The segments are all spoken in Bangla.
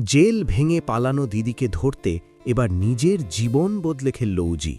জেল ভেঙে পালানো দিদিকে ধরতে এবার নিজের জীবন বদলে খেলল উজি,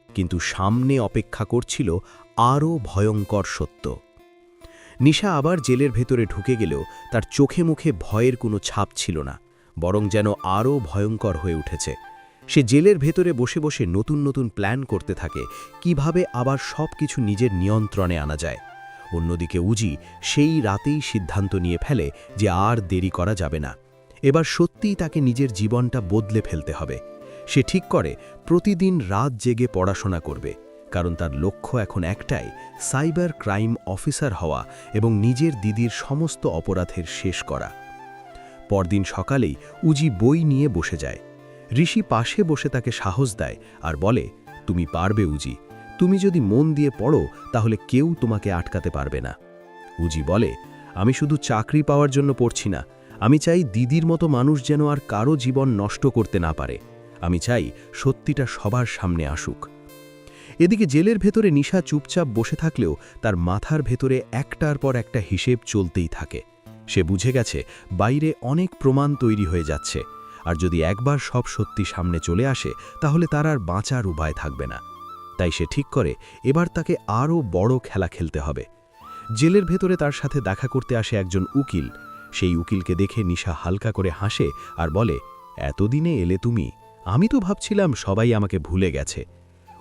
কিন্তু সামনে অপেক্ষা করছিল আরও ভয়ঙ্কর সত্য। নিশা আবার জেলের ভেতরে ঢুকে গেলেও তার চোখে মুখে ভয়ের কোনো ছাপ ছিল না, বরং যেন আরও ভয়ঙ্কর হয়ে উঠেছে। সে জেলের ভেতরে বসে বসে নতুন নতুন প্ল্যান করতে থাকে, কিভাবে আবার সব কিছু নিজের নিয়ন্ত্রণে আনা যায়। অন্যদিকে উজি সেই রাতেই সিদ্ধান্ত নিয়ে ফেলে যে আর দেরি করা যাবে না, এবার সত্যিই তাকে নিজের জীবনটা বদলে ফেলতে হবে। সে ঠিক করে প্রতিদিন রাত জেগে পড়াশোনা করবে, কারণ তার লক্ষ্য এখন একটাই, সাইবার ক্রাইম অফিসার হওয়া এবং নিজের দিদির সমস্ত অপরাধের শেষ করা। পরদিন সকালেই উজি বই নিয়ে বসে যায়। ঋষি পাশে বসে তাকে সাহস দেয় আর বলে, তুমি পারবে উজি, তুমি যদি মন দিয়ে পড়ো তাহলে কেউ তোমাকে আটকাতে পারবে না। উজি বলে, আমি শুধু চাকরি পাওয়ার জন্য পড়ছি না, আমি চাই দিদির মতো মানুষ যেন আর কারো জীবন নষ্ট করতে না পারে। আমি চাই সত্যিটা সবার সামনে আসুক। এদিকে জেলের ভেতরে নিশা চুপচাপ বসে থাকলেও তার মাথার ভেতরে একটার পর একটা হিসেব চলতেই থাকে। সে বুঝে গেছে বাইরে অনেক প্রমাণ তৈরি হয়ে যাচ্ছে, আর যদি একবার সব সত্যি সামনে চলে আসে তাহলে তার আর বাঁচার উপায় থাকবে না। তাই সে ঠিক করে এবার তাকে আরও বড় খেলা খেলতে হবে। জেলের ভেতরে তার সাথে দেখা করতে আসে একজন উকিল। সেই উকিলকে দেখে নিশা হালকা করে হাসে আর বলে, এতদিনে এলে তুমি? আমি তো ভাবছিলাম সবাই আমাকে ভুলে গেছে।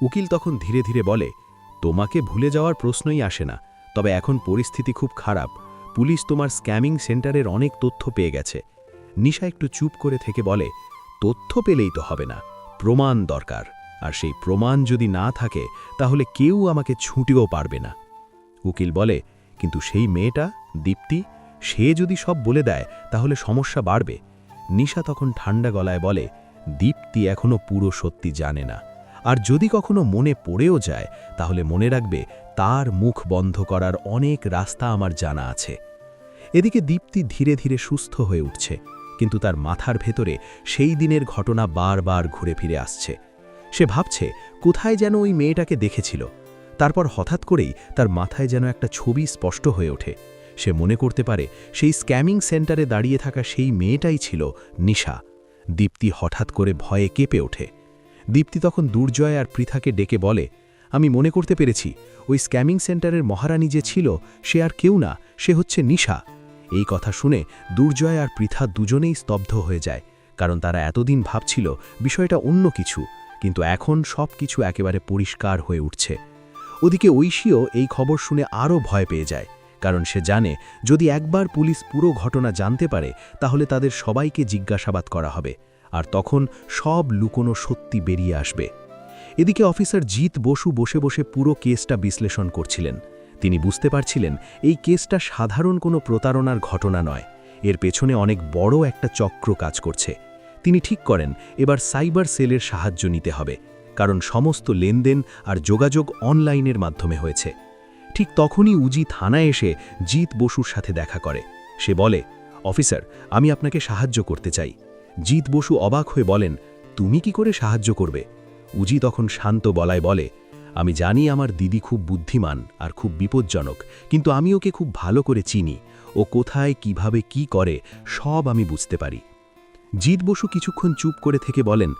উকিল তখন ধীরে ধীরে বলে, তোমাকে ভুলে যাওয়ার প্রশ্নই আসে না, তবে এখন পরিস্থিতি খুব খারাপ। পুলিশ তোমার স্ক্যামিং সেন্টারের অনেক তথ্য পেয়ে গেছে। নিশা একটু চুপ করে থেকে বলে, তথ্য পেলেই তো হবে না, প্রমাণ দরকার, আর সেই প্রমাণ যদি না থাকে তাহলে কেউ আমাকে ছুঁটিও পারবে না। উকিল বলে, কিন্তু সেই মেয়েটা দীপ্তি, সে যদি সব বলে দেয় তাহলে সমস্যা বাড়বে। নিশা তখন ঠান্ডা গলায় বলে, দীপ্তি এখনো পুরো সত্যি জানে না, আর যদি কখনো মনে পড়েও যায় তাহলে মনে রাখবে তার মুখ বন্ধ করার অনেক রাস্তা আমার জানা আছে। এদিকে দীপ্তি ধীরে ধীরে সুস্থ হয়ে উঠছে, কিন্তু তার মাথার ভেতরে সেই দিনের ঘটনা বারবার ঘুরে ফিরে আসছে। সে ভাবছে কোথায় যেন ওই মেয়েটাকে দেখেছিল। তারপর হঠাৎ করেই তার মাথায় যেন একটা ছবি স্পষ্ট হয়ে ওঠে। সে মনে করতে পারে সেই স্ক্যামিং সেন্টারে দাঁড়িয়ে থাকা সেই মেয়েটাই ছিল নিশা। দীপ্তি হঠাৎ করে ভয়ে কেঁপে ওঠে। দীপ্তি তখন দুর্জয় আর পৃথাকে ডেকে বলে, আমি মনে করতে পেরেছি ওই স্ক্যামিং সেন্টারের মহারানী যে ছিল সে আর কেউ না, সে হচ্ছে নিশা। এই কথা শুনে দুর্জয় আর পৃথা দুজনেই স্তব্ধ হয়ে যায়, কারণ তারা এতদিন ভাবছিল বিষয়টা অন্য কিছু, কিন্তু এখন সব কিছু একেবারে পরিষ্কার হয়ে উঠছে। ওদিকে ঐশীও এই খবর শুনে আরও ভয় পেয়ে যায়, কারণ সে জানে যদি একবার পুলিশ পুরো ঘটনা জানতে পারে তাহলে তাদের সবাইকে জিজ্ঞাসাবাদ করা হবে, আর তখন সব লুকোনো সত্যি বেরিয়ে আসবে। এদিকে অফিসার জিৎ বসু বসে বসে পুরো কেসটা বিশ্লেষণ করছিলেন। তিনি বুঝতে পারছিলেন এই কেসটা সাধারণ কোনো প্রতারণার ঘটনা নয়, এর পেছনে অনেক বড় একটা চক্র কাজ করছে। তিনি ঠিক করেন এবার সাইবার সেলের সাহায্য নিতে হবে, কারণ সমস্ত লেনদেন আর যোগাযোগ অনলাইনের মাধ্যমে হয়েছে। ঠিক তখনই উজি থানায় এসে জিৎ বসুর সাথে দেখা করে। সে বলে, অফিসার, আমি আপনাকে সাহায্য করতে চাই। জিৎ বসু অবাক হয়ে বলেন, তুমি কি করে সাহায্য করবে? উজি তখন শান্ত গলায় বলে, আমি জানি আমার দিদি খুব বুদ্ধিমান আর খুব বিপজ্জনক, কিন্তু আমি ওকে খুব ভালো করে চিনি। ও কোথায় কিভাবে কি করে সব আমি বুঝতে পারি। জিৎ বসু কিছুক্ষণ চুপ করে থেকে বলেন,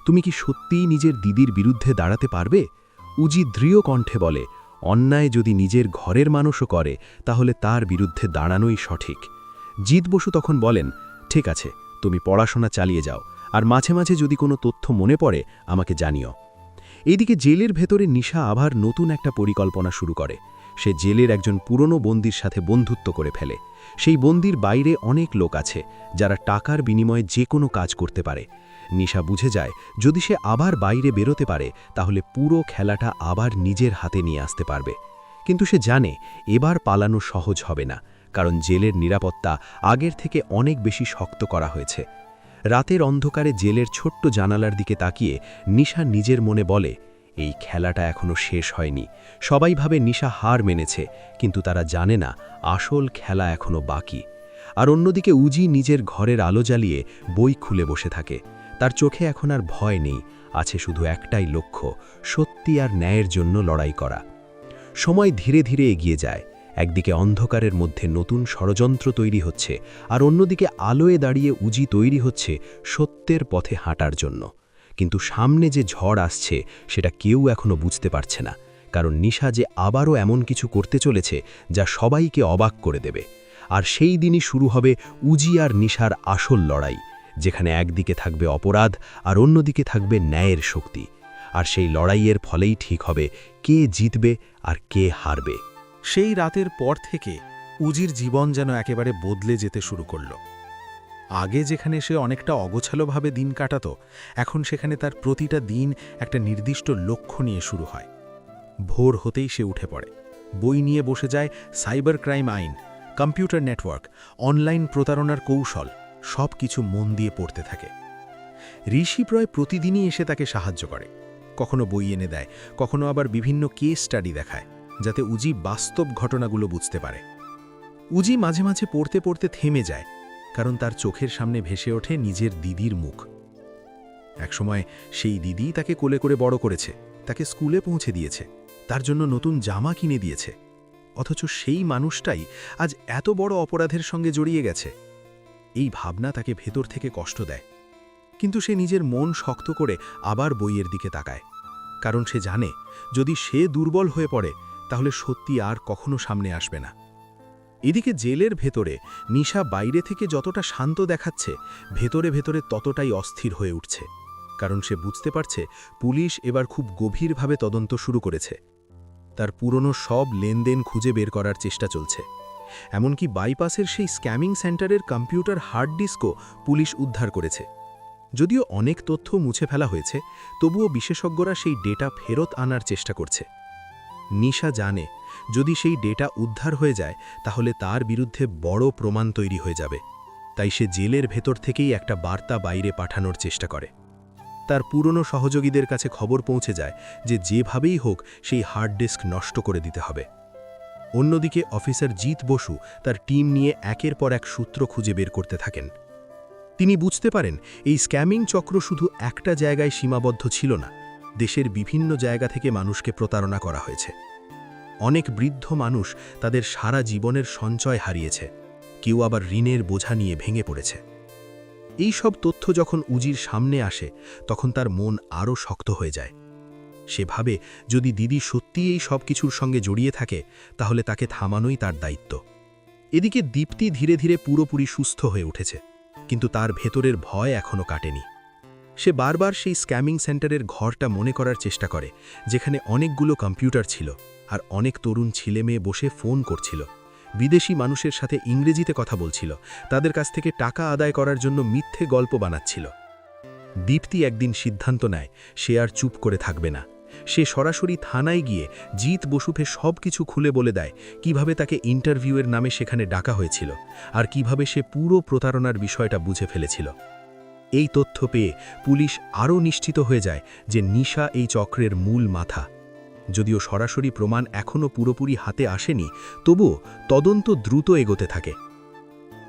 তুমি কি সত্যিই নিজের দিদির বিরুদ্ধে দাঁড়াতে পারবে? উজি দৃঢ় কণ্ঠে বলে, অন্যায় যদি নিজের ঘরের মানুষও করে তাহলে তার বিরুদ্ধে দাঁড়ানোই সঠিক। জিৎ বসু তখন বলেন, ঠিক আছে, তুমি পড়াশোনা চালিয়ে যাও, আর মাঝে মাঝে যদি কোনো তথ্য মনে পড়ে আমাকে জানিও। এইদিকে জেলের ভেতরে নিশা আবার নতুন একটা পরিকল্পনা শুরু করে। সে জেলের একজন পুরনো বন্দির সাথে বন্ধুত্ব করে ফেলে। সেই বন্দির বাইরে অনেক লোক আছে যারা টাকার বিনিময়ে যে কোনো কাজ করতে পারে। নিশা বুঝে যায় যদি সে আবার বাইরে বেরোতে পারে তাহলে পুরো খেলাটা আবার নিজের হাতে নিয়ে আসতে পারবে। কিন্তু সে জানে এবার পালানো সহজ হবে না, কারণ জেলের নিরাপত্তা আগের থেকে অনেক বেশি শক্ত করা হয়েছে। রাতের অন্ধকারে জেলের ছোট্ট জানালার দিকে তাকিয়ে নিশা নিজের মনে বলে, এই খেলাটা এখনো শেষ হয়নি। সবাই ভাবে নিশা হার মেনেছে, কিন্তু তারা জানে না আসল খেলা এখনো বাকি। আর অন্যদিকে উজি নিজের ঘরের আলো জ্বালিয়ে বই খুলে বসে থাকে। তার চোখে এখন আর ভয় নেই, আছে শুধু একটাই লক্ষ্য, সত্যি আর ন্যায়ের জন্য লড়াই করা। সময় ধীরে ধীরে এগিয়ে যায়। একদিকে অন্ধকারের মধ্যে নতুন ষড়যন্ত্র তৈরি হচ্ছে আর অন্যদিকে আলোয় দাঁড়িয়ে উজি তৈরি হচ্ছে সত্যের পথে হাঁটার জন্য। কিন্তু সামনে যে ঝড় আসছে সেটা কেউ এখনো বুঝতে পারছে না, কারণ নিশা যে আবারও এমন কিছু করতে চলেছে যা সবাইকে অবাক করে দেবে। আর সেই দিনই শুরু হবে উজি আর নিশার আসল লড়াই, যেখানে একদিকে থাকবে অপরাধ আর অন্যদিকে থাকবে ন্যায়ের শক্তি। আর সেই লড়াইয়ের ফলেই ঠিক হবে কে জিতবে আর কে হারবে। সেই রাতের পর থেকে উজির জীবন যেন একেবারে বদলে যেতে শুরু করল। আগে যেখানে সে অনেকটা অগোছালোভাবে দিন কাটাত, এখন সেখানে তার প্রতিটা দিন একটা নির্দিষ্ট লক্ষ্য নিয়ে শুরু হয়। ভোর হতেই সে উঠে পড়ে, বই নিয়ে বসে যায়। সাইবার ক্রাইম আইন, কম্পিউটার নেটওয়ার্ক, অনলাইন প্রতারণার কৌশল সব কিছু মন দিয়ে পড়তে থাকে। ঋষি প্রায় প্রতিদিনই এসে তাকে সাহায্য করে, কখনো বই এনে দেয়, কখনো আবার বিভিন্ন কেস স্টাডি দেখায়, যাতে উজি বাস্তব ঘটনাগুলো বুঝতে পারে। উজি মাঝে মাঝে পড়তে পড়তে থেমে যায়, কারণ তার চোখের সামনে ভেসে ওঠে নিজের দিদির মুখ। একসময় সেই দিদি তাকে কোলে করে বড় করেছে, তাকে স্কুলে পৌঁছে দিয়েছে, তার জন্য নতুন জামা কিনে দিয়েছে। অথচ সেই মানুষটাই আজ এত বড় অপরাধের সঙ্গে জড়িয়ে গেছে। এই ভাবনা তাকে ভেতর থেকে কষ্ট দেয়, কিন্তু সে নিজের মন শক্ত করে আবার বইয়ের দিকে তাকায়, কারণ সে জানে যদি সে দুর্বল হয়ে পড়ে তাহলে সত্যি আর কখনো সামনে আসবে না। এদিকে জেলের ভেতরে নিশা বাইরে থেকে যতটা শান্ত দেখাচ্ছে, ভেতরে ভেতরে ততটাই অস্থির হয়ে উঠছে, কারণ সে বুঝতে পারছে পুলিশ এবার খুব গভীরভাবে তদন্ত শুরু করেছে। তার পুরনো সব লেনদেন খুঁজে বের করার চেষ্টা চলছে। এমনকি বাইপাসের সেই স্ক্যামিং সেন্টারের কম্পিউটার হার্ড ডিস্কও পুলিশ উদ্ধার করেছে। যদিও অনেক তথ্য মুছে ফেলা হয়েছে, তবুও বিশেষজ্ঞরা সেই ডেটা ফেরত আনার চেষ্টা করছে। নিশা জানে যদি সেই ডেটা উদ্ধার হয়ে যায় তাহলে তার বিরুদ্ধে বড় প্রমাণ তৈরি হয়ে যাবে, তাই সে জেলের ভেতর থেকেই একটা বার্তা বাইরে পাঠানোর চেষ্টা করে। তার পুরনো সহযোগীদের কাছে খবর পৌঁছে যায় যে যেভাবেই হোক সেই হার্ড ডিস্ক নষ্ট করে দিতে হবে। অন্যদিকে অফিসার জিত বসু তার টিম নিয়ে একের পর এক সূত্র খুঁজে বের করতে থাকেন। তিনি বুঝতে পারেন এই স্ক্যামিং চক্র শুধু একটা জায়গায় সীমাবদ্ধ ছিল না, দেশের বিভিন্ন জায়গা থেকে মানুষকে প্রতারণা করা হয়েছে। অনেক বৃদ্ধ মানুষ তাদের সারা জীবনের সঞ্চয় হারিয়েছে, কেউ আবার ঋণের বোঝা নিয়ে ভেঙে পড়েছে। এই সব তথ্য যখন উজির সামনে আসে তখন তার মন আরও শক্ত হয়ে যায়। সে ভাবে যদি দিদি সত্যিই এই সব কিছুর সঙ্গে জড়িয়ে থাকে তাহলে তাকে থামানোই তার দায়িত্ব। এদিকে দীপ্তি ধীরে ধীরে পুরোপুরি সুস্থ হয়ে উঠেছে, কিন্তু তার ভেতরের ভয় এখনও কাটেনি। সে বারবার সেই স্ক্যামিং সেন্টারের ঘরটা মনে করার চেষ্টা করে, যেখানে অনেকগুলো কম্পিউটার ছিল আর অনেক তরুণ ছেলেমেয়ে বসে ফোন করছিল, বিদেশি মানুষের সাথে ইংরেজিতে কথা বলছিল, তাদের কাছ থেকে টাকা আদায় করার জন্য মিথ্যে গল্প বানাচ্ছিল। দীপ্তি একদিন সিদ্ধান্ত নেয় সে আর চুপ করে থাকবে না। সে সরাসরি থানায় গিয়ে জিত বসুকে সব কিছু খুলে বলে দেয় কিভাবে তাকে ইন্টারভিউয়ের নামে সেখানে ডাকা হয়েছিল আর কিভাবে সে পুরো প্রতারণার বিষয়টা বুঝে ফেলেছিল। এই তথ্য পেয়ে পুলিশ আরও নিশ্চিত হয়ে যায় যে নিশা এই চক্রের মূল মাথা। যদিও সরাসরি প্রমাণ এখনও পুরোপুরি হাতে আসেনি, তবুও তদন্ত দ্রুত এগোতে থাকে।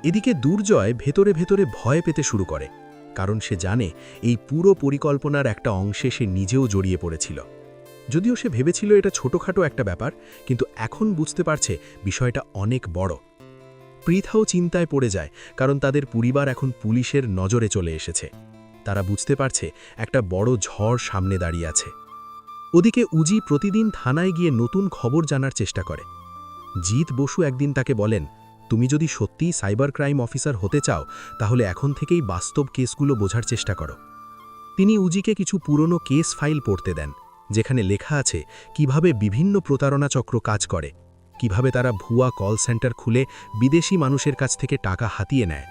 এদিকে দুর্জয় ভেতরে ভেতরে ভয় পেতে শুরু করে, কারণ সে জানে এই পুরো পরিকল্পনার একটা অংশে সে নিজেও জড়িয়ে পড়েছিল। যদিও সে ভেবেছিল এটা ছোটখাটো একটা ব্যাপার, কিন্তু এখন বুঝতে পারছে বিষয়টা অনেক বড়। পৃথাও চিন্তায় পড়ে যায়, কারণ তাদের পরিবার এখন পুলিশের নজরে চলে এসেছে। তারা বুঝতে পারছে একটা বড় ঝড় সামনে দাঁড়িয়ে আছে। ওদিকে উজি প্রতিদিন থানায় গিয়ে নতুন খবর জানার চেষ্টা করে। জিত বসু একদিন তাকে বলেন, তুমি যদি সত্যিই সাইবার ক্রাইম অফিসার হতে চাও তাহলে এখন থেকেই বাস্তব কেসগুলো বোঝার চেষ্টা করো। তিনি উজিকে কিছু পুরনো কেস ফাইল পড়তে দেন, যেখানে লেখা আছে কিভাবে বিভিন্ন প্রতারণা চক্র কাজ করে, কিভাবে তারা ভুয়া কল সেন্টার খুলে বিদেশি মানুষের কাছ থেকে টাকা হাতিয়ে নেয়,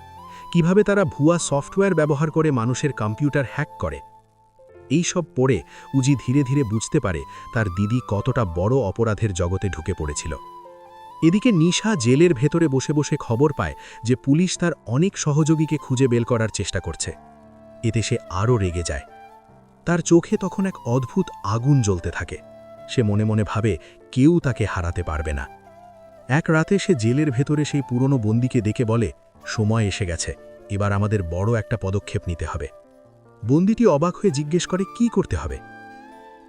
কিভাবে তারা ভুয়া সফটওয়্যার ব্যবহার করে মানুষের কম্পিউটার হ্যাক করে। এই সব পড়ে উজি ধীরে ধীরে বুঝতে পারে তার দিদি কতটা বড় অপরাধের জগতে ঢুকে পড়েছিল। এদিকে নিশা জেলের ভেতরে বসে বসে খবর পায় যে পুলিশ তার অনেক সহযোগীকে খুঁজে বের করার চেষ্টা করছে। এতে সে আরও রেগে যায়। তার চোখে তখন এক অদ্ভুত আগুন জ্বলতে থাকে। সে মনে মনে ভাবে কেউ তাকে হারাতে পারবে না। এক রাতে সে জেলের ভেতরে সেই পুরনো বন্দীকে দেখে বলে, সময় এসে গেছে, এবার আমাদের বড় একটা পদক্ষেপ নিতে হবে। বন্দীটি অবাক হয়ে জিজ্ঞেস করে কি করতে হবে।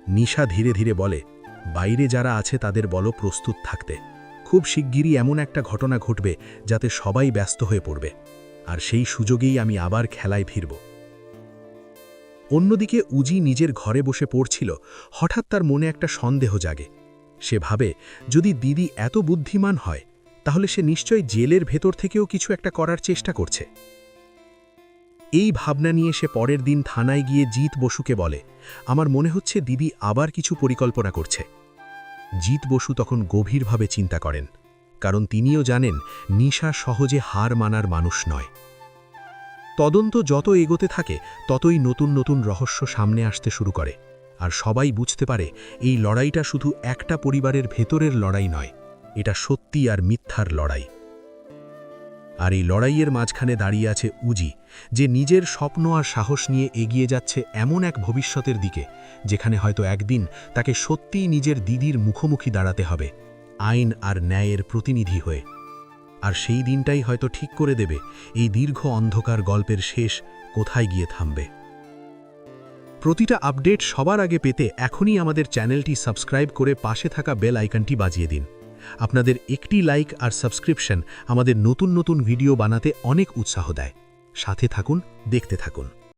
নিশা ধীরে ধীরে বলে, বাইরে যারা আছে তাদের বলো প্রস্তুত থাকতে, খুব শিগগিরই এমন একটা ঘটনা ঘটবে যাতে সবাই ব্যস্ত হয়ে পড়বে, আর সেই সুযোগেই আমি আবার খেলায় ফিরব। অন্যদিকে উজি নিজের ঘরে বসে পড়ছিল, হঠাৎ তার মনে একটা সন্দেহ জাগে। সে ভাবে, যদি দিদি এত বুদ্ধিমান হয় তাহলে সে নিশ্চয়ই জেলের ভেতর থেকেও কিছু একটা করার চেষ্টা করছে। এই ভাবনা নিয়ে সে পরের দিন থানায় গিয়ে জিৎ বসুকে বলে, আমার মনে হচ্ছে দিদি আবার কিছু পরিকল্পনা করছে। জিৎ বসু তখন গভীরভাবে চিন্তা করেন, কারণ তিনিও জানেন নিশা সহজে হার মানার মানুষ নয়। তদন্ত যত এগোতে থাকে ততই নতুন নতুন রহস্য সামনে আসতে শুরু করে, আর সবাই বুঝতে পারে এই লড়াইটা শুধু একটা পরিবারের ভেতরের লড়াই নয়, এটা সত্যি আর মিথ্যার লড়াই। আর এই লড়াইয়ের মাঝখানে দাঁড়িয়ে আছে উজি, যে নিজের স্বপ্ন আর সাহস নিয়ে এগিয়ে যাচ্ছে এমন এক ভবিষ্যতের দিকে যেখানে হয়তো একদিন তাকে সত্যিই নিজের দিদির মুখোমুখি দাঁড়াতে হবে, আইন আর ন্যায়ের প্রতিনিধি হয়ে। আর সেই দিনটাই হয়তো ঠিক করে দেবে এই দীর্ঘ অন্ধকার গল্পের শেষ কোথায় গিয়ে থামবে। প্রতিটা আপডেট সবার আগে পেতে এখনই আমাদের চ্যানেলটি সাবস্ক্রাইব করে পাশে থাকা বেল আইকনটি বাজিয়ে দিন। আপনাদের একটি লাইক আর সাবস্ক্রিপশন আমাদের নতুন নতুন ভিডিও বানাতে অনেক উৎসাহ দেয়। সাথে থাকুন, দেখতে থাকুন।